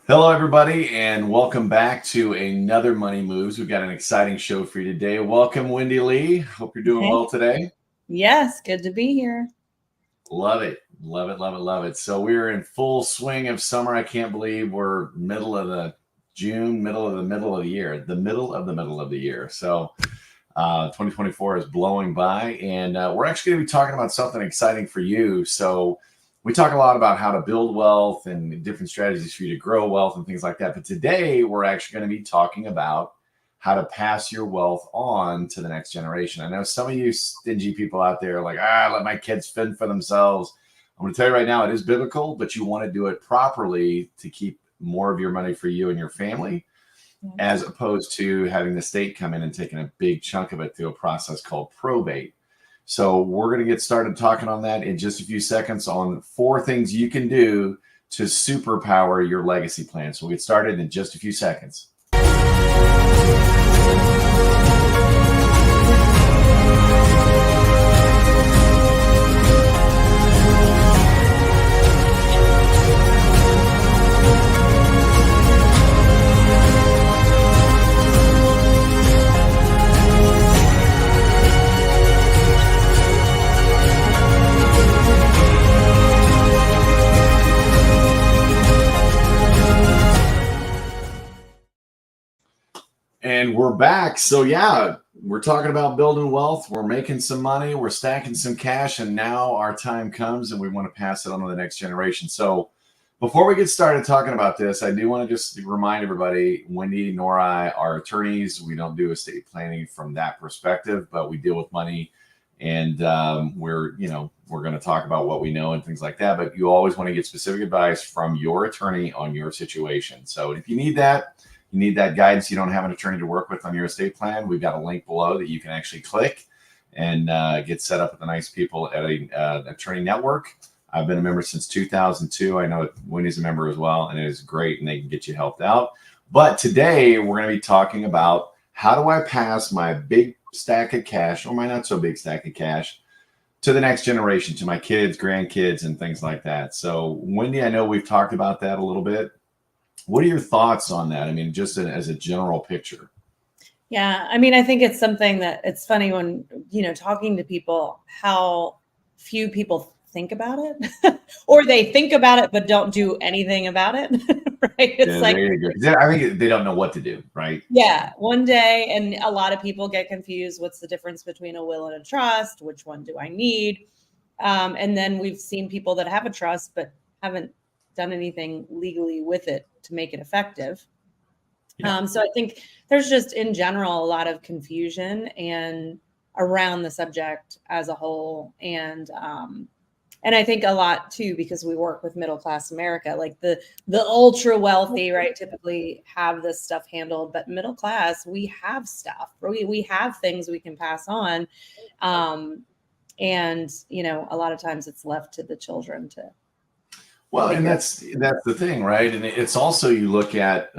Hello, everybody, and welcome back to another Money Moves. We've got an exciting show for you today. Welcome, Wendy Lee. Hope you're doing Hey, well today. yes, good to be here. Love it. Love it, love it, love it. So we're in full swing of summer. I can't believe we're middle of the June, middle of the year, the middle of the year. So 2024 is blowing by, and we're actually going to be talking about something exciting for you. So we talk a lot about how to build wealth and different strategies for you to grow wealth and things like that. But today we're actually going to be talking about how to pass your wealth on to the next generation. I know some of you stingy people out there are like, let my kids fend for themselves. I'm going to tell you right now, it is biblical, but you want to do it properly to keep more of your money for you and your family, as opposed to having the state come in and taking a big chunk of it through a process called probate. So we're going to get started talking on that in just a few seconds on 4 things you can do to superpower your legacy plan. So we'll get started in just a few seconds. And we're back. So yeah, we're talking about building wealth. We're making some money. We're stacking some cash. And now our time comes and we want to pass it on to the next generation. So before we get started talking about this, I do want to just remind everybody, Wendy nor I are attorneys. We don't do estate planning from that perspective, but we deal with money. And we're going to talk about what we know and things like that. But you always want to get specific advice from your attorney on your situation. So if you need that guidance, you don't have an attorney to work with on your estate plan, we've got a link below that you can actually click and get set up with the nice people at an attorney network. I've been a member since 2002. I know Wendy's a member as well, and it is great, and they can get you helped out. But today we're going to be talking about how do I pass my big stack of cash, or my not so big stack of cash, to the next generation, to my kids, grandkids, and things like that. So Wendy, I know we've talked about that a little bit. What are your thoughts on that? I mean, just as a general picture. Yeah, I mean, I think it's something that it's funny when, talking to people, how few people think about it or they think about it, but don't do anything about it. Right. It's like, there you go. I think they don't know what to do. Right. Yeah. One day. And a lot of people get confused. What's the difference between a will and a trust? Which one do I need? And then we've seen people that have a trust, but haven't done anything legally with it to make it effective. Yeah. So I think there's just in general a lot of confusion and around the subject as a whole. And I think a lot too, because we work with middle class America, like the ultra wealthy, right, typically have this stuff handled, but middle class, we have stuff, we have things we can pass on. And, a lot of times it's left to the children to. Well, and that's the thing, right? And it's also, you look at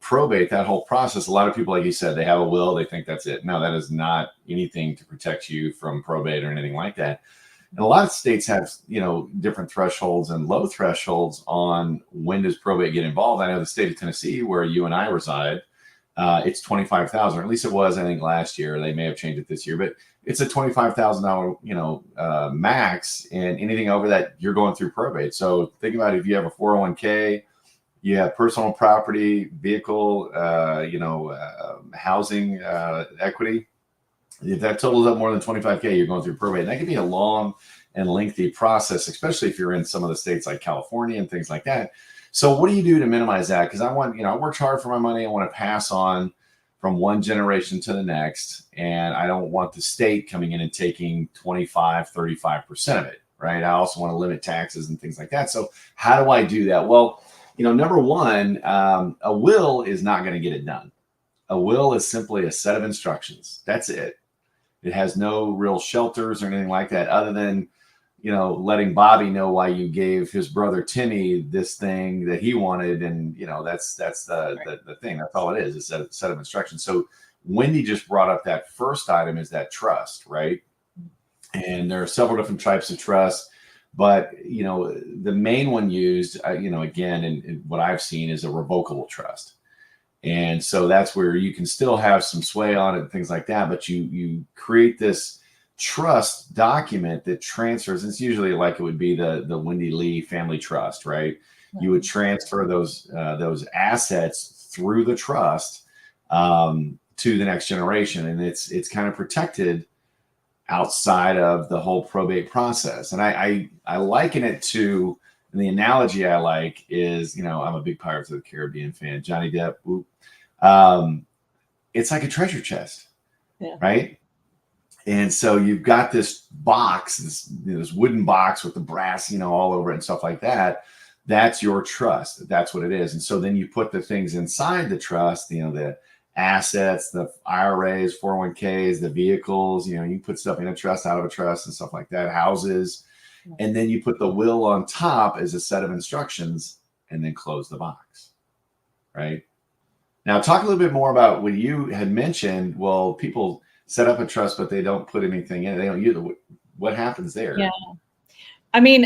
probate, that whole process. A lot of people, like you said, they have a will, they think that's it. No, that is not anything to protect you from probate or anything like that. And a lot of states have, different thresholds and low thresholds on when does probate get involved. I know the state of Tennessee, where you and I reside, it's $25,000, or at least it was, I think, last year. They may have changed it this year, but it's a $25,000, max, and anything over that, you're going through probate. So think about it. If you have a 401k, you have personal property, vehicle, housing, equity. If that totals up more than 25K, you're going through probate. And that can be a long and lengthy process, especially if you're in some of the states like California and things like that. So what do you do to minimize that? Because I worked hard for my money. I want to pass on from one generation to the next. And I don't want the state coming in and taking 25, 35% of it, right? I also want to limit taxes and things like that. So how do I do that? Well, number one, a will is not going to get it done. A will is simply a set of instructions. That's it. It has no real shelters or anything like that, other than, letting Bobby know why you gave his brother Timmy this thing that he wanted. And, that's the thing. That's all it is. It's a set of instructions. So Wendy just brought up that first item is that trust, right? And there are several different types of trust. But, the main one used, again, and what I've seen is a revocable trust. And so that's where you can still have some sway on it and things like that. But you create this trust document that transfers. It's usually like it would be the Wendy Lee family trust, right? You would transfer those assets through the trust to the next generation, and it's kind of protected outside of the whole probate process. And I liken it to, and the analogy I like is, I'm a big Pirates of the Caribbean fan, Johnny Depp. It's like a treasure chest, right? And so you've got this box, this wooden box with the brass, all over it and stuff like that. That's your trust. That's what it is. And so then you put the things inside the trust, the assets, the IRAs, 401ks, the vehicles, you can put stuff in a trust, out of a trust and stuff like that, houses. And then you put the will on top as a set of instructions and then close the box, right? Now, talk a little bit more about what you had mentioned. Well, people set up a trust, but they don't put anything in it. They don't use it. What happens there? Yeah. I mean,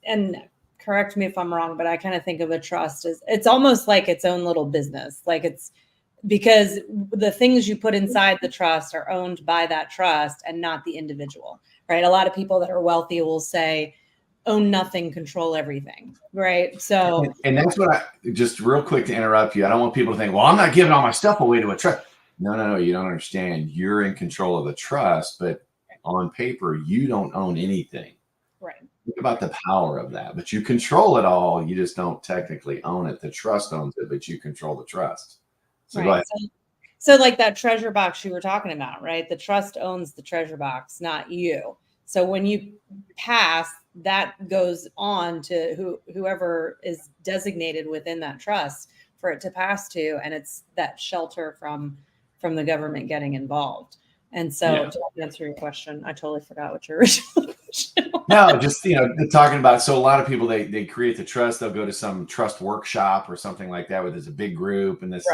and correct me if I'm wrong, but I kind of think of a trust as it's almost like its own little business. Like it's because the things you put inside the trust are owned by that trust and not the individual, right? A lot of people that are wealthy will say, own nothing, control everything, right? So, and that's what just real quick to interrupt you. I don't want people to think, well, I'm not giving all my stuff away to a trust. No, you don't understand. You're in control of the trust, but on paper, you don't own anything. Right. Think about the power of that. But you control it all. You just don't technically own it. The trust owns it, but you control the trust. So go ahead. So like that treasure box you were talking about, right? The trust owns the treasure box, not you. So when you pass, that goes on to whoever is designated within that trust for it to pass to, and it's that shelter from the government getting involved. And so to answer your question, I totally forgot what your original question was. No, just talking about, so a lot of people they create the trust, they'll go to some trust workshop or something like that where there's a big group and this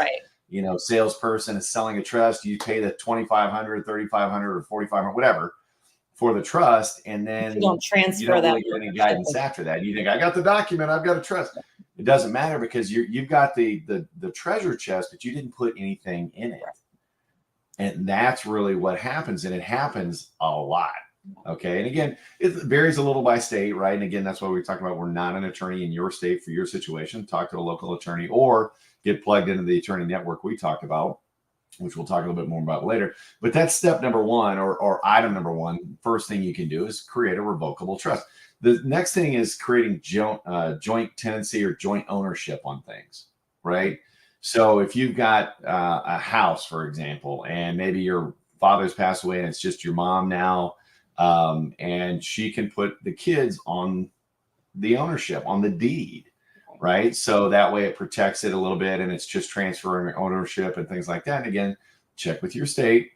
salesperson is selling a trust. You pay the $2,500, $3,500, or $4,500, whatever, for the trust, and then you don't transfer you don't that really get any guidance after that. You think, I got the document, I've got a trust. It doesn't matter because you've got the treasure chest, but you didn't put anything in it. And that's really what happens. And it happens a lot. Okay. And again, it varies a little by state, right? And again, that's why we talk about, we're not an attorney in your state for your situation. Talk to a local attorney or get plugged into the attorney network we talked about, which we'll talk a little bit more about later. But that's step number one, or item number one. First thing you can do is create a revocable trust. The next thing is creating joint tenancy or joint ownership on things, right? So if you've got a house, for example, and maybe your father's passed away and it's just your mom now, and she can put the kids on the ownership, on the deed, right? So that way it protects it a little bit and it's just transferring ownership and things like that. And again, check with your state,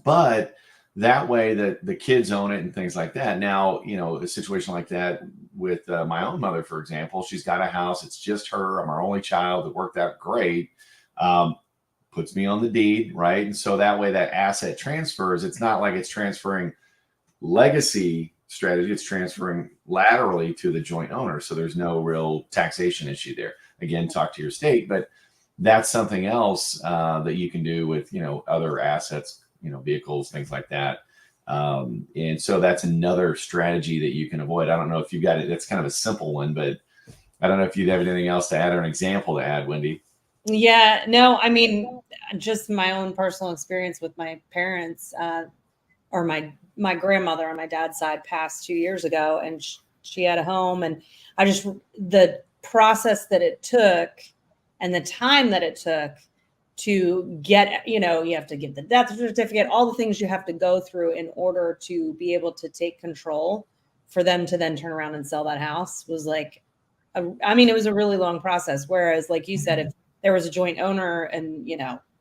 but that way that the kids own it and things like that. Now, a situation like that with my own mother, for example, she's got a house. It's just her. I'm her only child. It worked out great. Puts me on the deed, right? And so that way that asset transfers. It's not like it's transferring legacy strategy. It's transferring laterally to the joint owner. So there's no real taxation issue there. Again, talk to your state, but that's something else that you can do with, other assets, vehicles, things like that. And so that's another strategy that you can avoid. I don't know if you got it. That's kind of a simple one, but I don't know if you'd have anything else to add or an example to add, Wendy. Yeah, no, I mean, just my own personal experience with my parents, or my grandmother on my dad's side passed 2 years ago, and she had a home, and the process that it took and the time that it took to get, you have to get the death certificate, all the things you have to go through in order to be able to take control for them to then turn around and sell that house was like, it was a really long process. Whereas, like you said, if there was a joint owner and,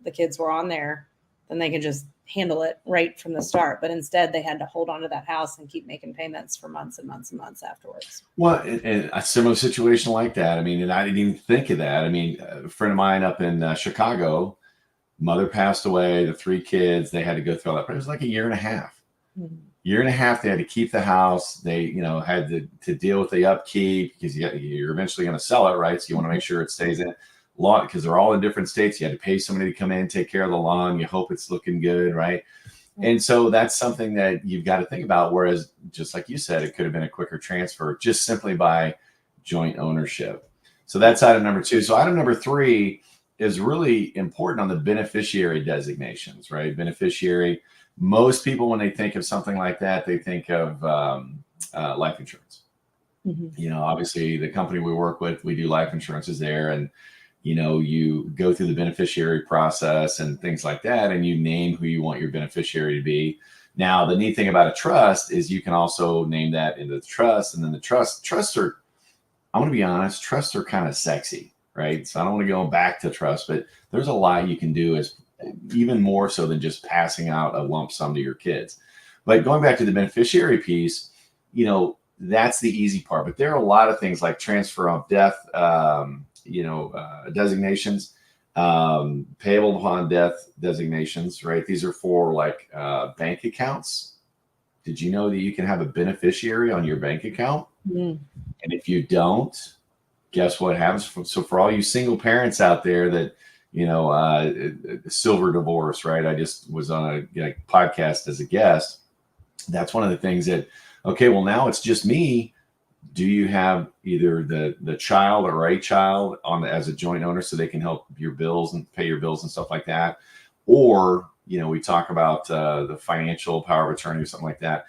the kids were on there, then they could just handle it right from the start. But instead they had to hold on to that house and keep making payments for months and months and months afterwards. Well, in a similar situation like that, and I didn't even think of that. A friend of mine up in Chicago, mother passed away, the 3 kids, they had to go through all that, but it was like a year and a half. Mm-hmm. you're going to have to keep the house. They, had to deal with the upkeep because you're eventually going to sell it, right? So you want to make sure it stays in lawn because they're all in different states. You had to pay somebody to come in, take care of the lawn. You hope it's looking good, right? And so that's something that you've got to think about. Whereas, just like you said, it could have been a quicker transfer just simply by joint ownership. So that's item number 2. So item number 3 is really important on the beneficiary designations, right? Beneficiary. Most people, when they think of something like that, they think of life insurance. Obviously, the company we work with, we do life insurances there, and you go through the beneficiary process and things like that, and you name who you want your beneficiary to be. Now, the neat thing about a trust is you can also name that into the trust, and then the trusts are, I'm going to be honest, trusts are kind of sexy, right? So I don't want to go back to trust, but there's a lot you can do as even more so than just passing out a lump sum to your kids. But going back to the beneficiary piece, that's the easy part. But there are a lot of things like transfer of death, designations, payable upon death designations, right? These are for like bank accounts. Did you know that you can have a beneficiary on your bank account? And if you don't, guess what happens? So for all you single parents out there that, silver divorce, right? I just was on a podcast as a guest. That's one of the things that, okay, well, now it's just me. Do you have either the child or a child on as a joint owner so they can help your bills and pay your bills and stuff like that? Or, we talk about the financial power of attorney or something like that.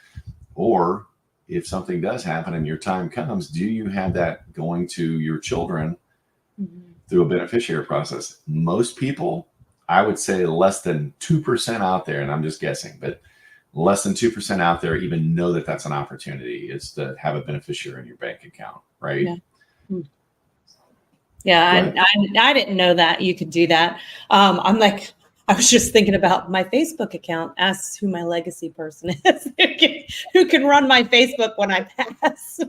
Or if something does happen and your time comes, do you have that going to your children through a beneficiary process? Most people, I would say less than 2% out there, and I'm just guessing, but less than 2% out there even know that that's an opportunity, is to have a beneficiary in your bank account, right? Yeah, I didn't know that you could do that. I was just thinking about my Facebook account asks who my legacy person is, who can run my Facebook when I pass.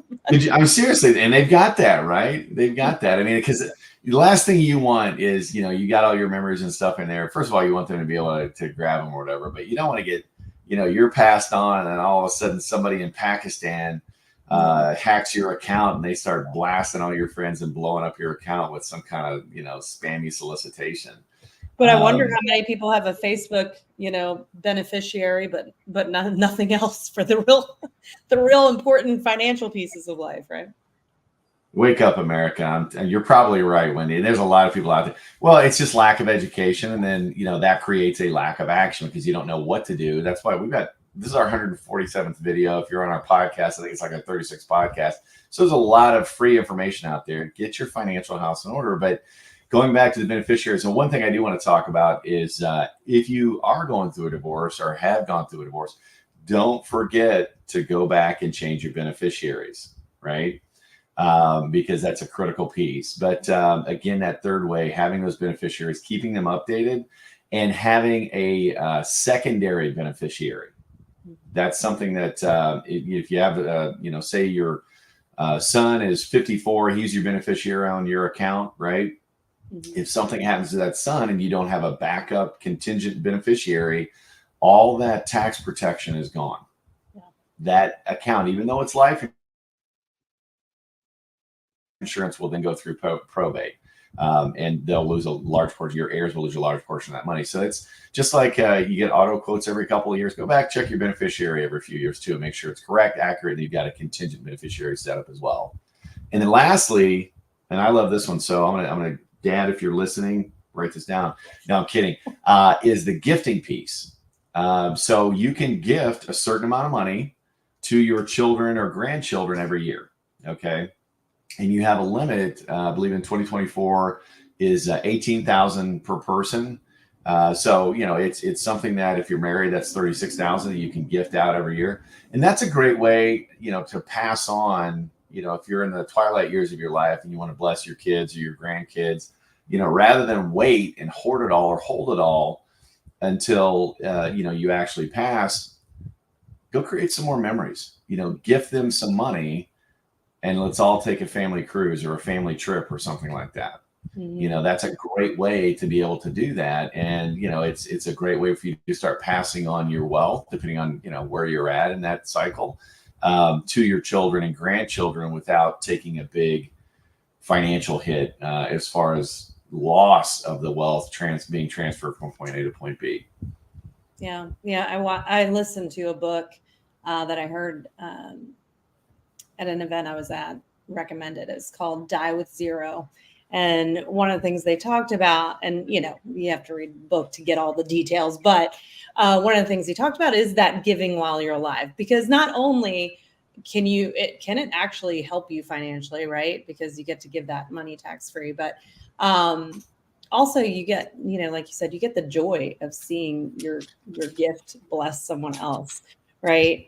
I'm seriously, and they've got that, right? They've got that. I mean, because the last thing you want is, you got all your memories and stuff in there. First of all, you want them to be able to grab them or whatever, but you don't want to get, you're passed on and all of a sudden somebody in Pakistan hacks your account and they start blasting all your friends and blowing up your account with some kind of, spammy solicitation. But I wonder how many people have a Facebook, beneficiary, but nothing else for the real important financial pieces of life, right? Wake up, America. And you're probably right, Wendy. There's a lot of people out there. Well, it's just lack of education. And then, that creates a lack of action because you don't know what to do. That's why this is our 147th video. If you're on our podcast, I think it's like a 36th podcast. So there's a lot of free information out there. Get your financial house in order. But going back to the beneficiaries, and one thing I do want to talk about is if you are going through a divorce or have gone through a divorce, don't forget to go back and change your beneficiaries, right? Because that's a critical piece. But again, that third way, having those beneficiaries, keeping them updated, and having a secondary beneficiary. That's something that if you have, say your son is 54, he's your beneficiary on your account, right? If something happens to that son and you don't have a backup contingent beneficiary, all that tax protection is gone. That account, even though it's life insurance, will then go through probate. And they'll lose a large portion. Your heirs will lose a large portion of that money. So it's just like you get auto quotes every couple of years. Go back, check your beneficiary every few years too, and make sure it's correct, accurate, and you've got a contingent beneficiary set up as well. And then lastly, and I love this one, so I'm gonna Dad, if you're listening, write this down. No, I'm kidding. Is the gifting piece. So you can gift a certain amount of money to your children or grandchildren every year. Okay. And you have a limit, I believe in 2024 is 18,000 per person. So, it's something that if you're married, that's 36,000 that you can gift out every year. And that's a great way, to pass on, if you're in the twilight years of your life and you want to bless your kids or your grandkids, rather than wait and hoard it all or hold it all until, you actually pass, go create some more memories, gift them some money. And let's all take a family cruise or a family trip or something like that. You know, that's a great way to be able to do that. And, you know, it's a great way for you to start passing on your wealth, depending on, you know, where you're at in that cycle, to your children and grandchildren without taking a big financial hit as far as loss of the wealth being transferred from point A to point B. Yeah. Yeah. I listened to a book that I heard at an event I was at recommended. It's called Die with Zero. And one of the things they talked about, and you know, you have to read the book to get all the details, but one of the things he talked about is that giving while you're alive, because not only can it actually help you financially, right? Because you get to give that money tax free, but also you get, you know, like you said, you get the joy of seeing your gift bless someone else, right?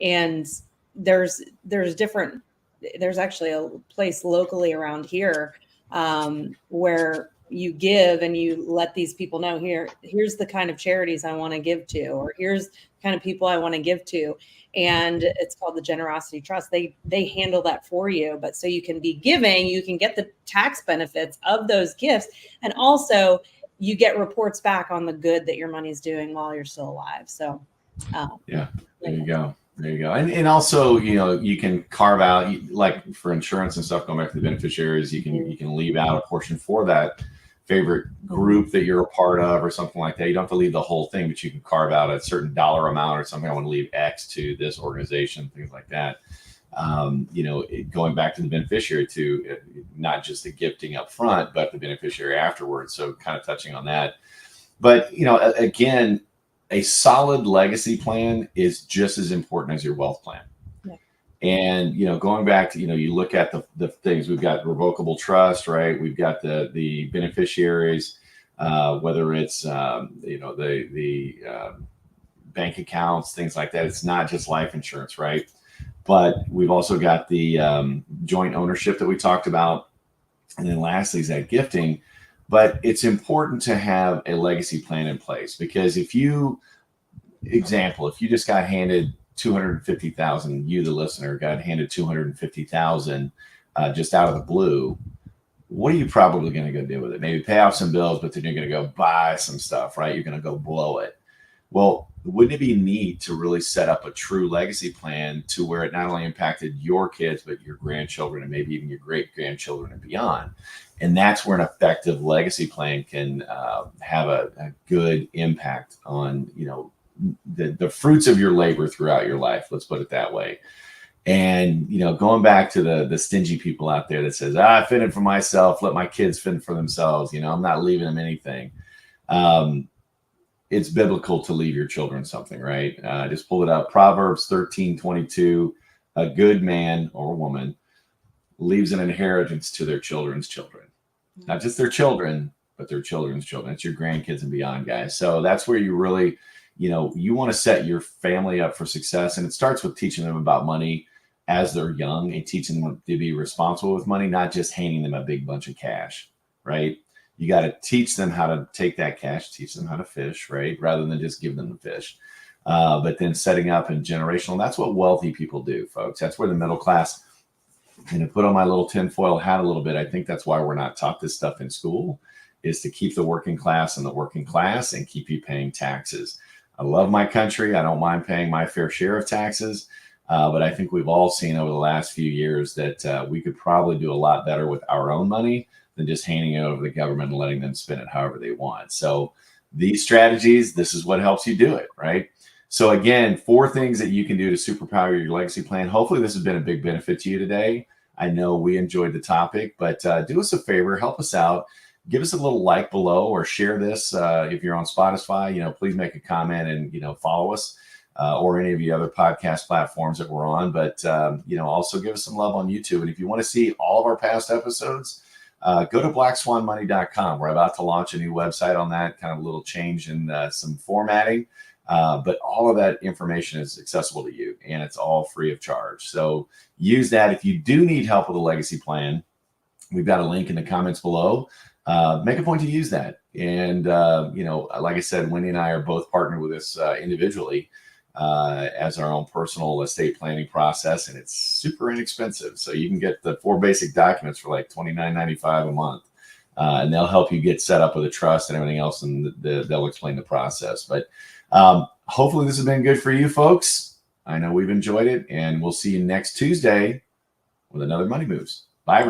And there's actually a place locally around here where you give and you let these people know, here's the kind of charities I want to give to, or here's the kind of people I want to give to. And it's called the Generosity Trust. They handle that for you. But so you can be giving, you can get the tax benefits of those gifts. And also you get reports back on the good that your money's doing while you're still alive. So yeah, there you go. There you go. And also, you know, you can carve out, like for insurance and stuff, going back to the beneficiaries, you can leave out a portion for that favorite group that you're a part of or something like that. You don't have to leave the whole thing, but you can carve out a certain dollar amount or something. I want to leave X to this organization, things like that. You know, going back to the beneficiary to not just the gifting up front, but the beneficiary afterwards. So kind of touching on that. But, you know, again, a solid legacy plan is just as important as your wealth plan. Yeah. And, you know, going back to, you know, you look at the things, we've got revocable trust, right? We've got the beneficiaries, whether it's, you know, the bank accounts, things like that. It's not just life insurance, right? But we've also got the joint ownership that we talked about. And then lastly is that gifting. But it's important to have a legacy plan in place, because if you just got handed 250,000, you, the listener, got handed 250,000 just out of the blue, what are you probably going to go do with it? Maybe pay off some bills, but then you're going to go buy some stuff, right? You're going to go blow it. Well, wouldn't it be neat to really set up a true legacy plan to where it not only impacted your kids, but your grandchildren and maybe even your great grandchildren and beyond? And that's where an effective legacy plan can have a good impact on, you know, the fruits of your labor throughout your life. Let's put it that way. And, you know, going back to the stingy people out there that says, I fend for myself, let my kids fend for themselves. You know, I'm not leaving them anything. It's biblical to leave your children something, right? Just pull it up. Proverbs 13:22, a good man or woman leaves an inheritance to their children's children. Not just their children, but their children's children. It's your grandkids and beyond, guys. So that's where you really, you know, you want to set your family up for success. And it starts with teaching them about money as they're young and teaching them to be responsible with money, not just handing them a big bunch of cash, right? You got to teach them how to take that cash, teach them how to fish, right? Rather than just give them the fish. But then setting up in generational, that's what wealthy people do, folks. That's where the middle class, and to put on my little tinfoil hat a little bit, I think that's why we're not taught this stuff in school, is to keep the working class in the working class and keep you paying taxes. I love my country. I don't mind paying my fair share of taxes. But I think we've all seen over the last few years that we could probably do a lot better with our own money than just handing it over to the government and letting them spend it however they want. So these strategies, this is what helps you do it, right? So again, 4 things that you can do to superpower your legacy plan. Hopefully this has been a big benefit to you today. I know we enjoyed the topic, but do us a favor, help us out. Give us a little like below, or share this if you're on Spotify. You know, please make a comment and, you know, follow us or any of the other podcast platforms that we're on. But, you know, also give us some love on YouTube. And if you want to see all of our past episodes, go to blackswanmoney.com. We're about to launch a new website on that, kind of a little change in some formatting. But all of that information is accessible to you, and it's all free of charge. So use that. If you do need help with a legacy plan, we've got a link in the comments below. Make a point to use that. And, you know, like I said, Wendy and I are both partnered with this individually as our own personal estate planning process, and it's super inexpensive. So you can get the 4 basic documents for like $29.95 a month. and they'll help you get set up with a trust and everything else, and they'll explain the process. But hopefully this has been good for you folks. I know we've enjoyed it, and we'll see you next Tuesday with another Money Moves. Bye, everybody.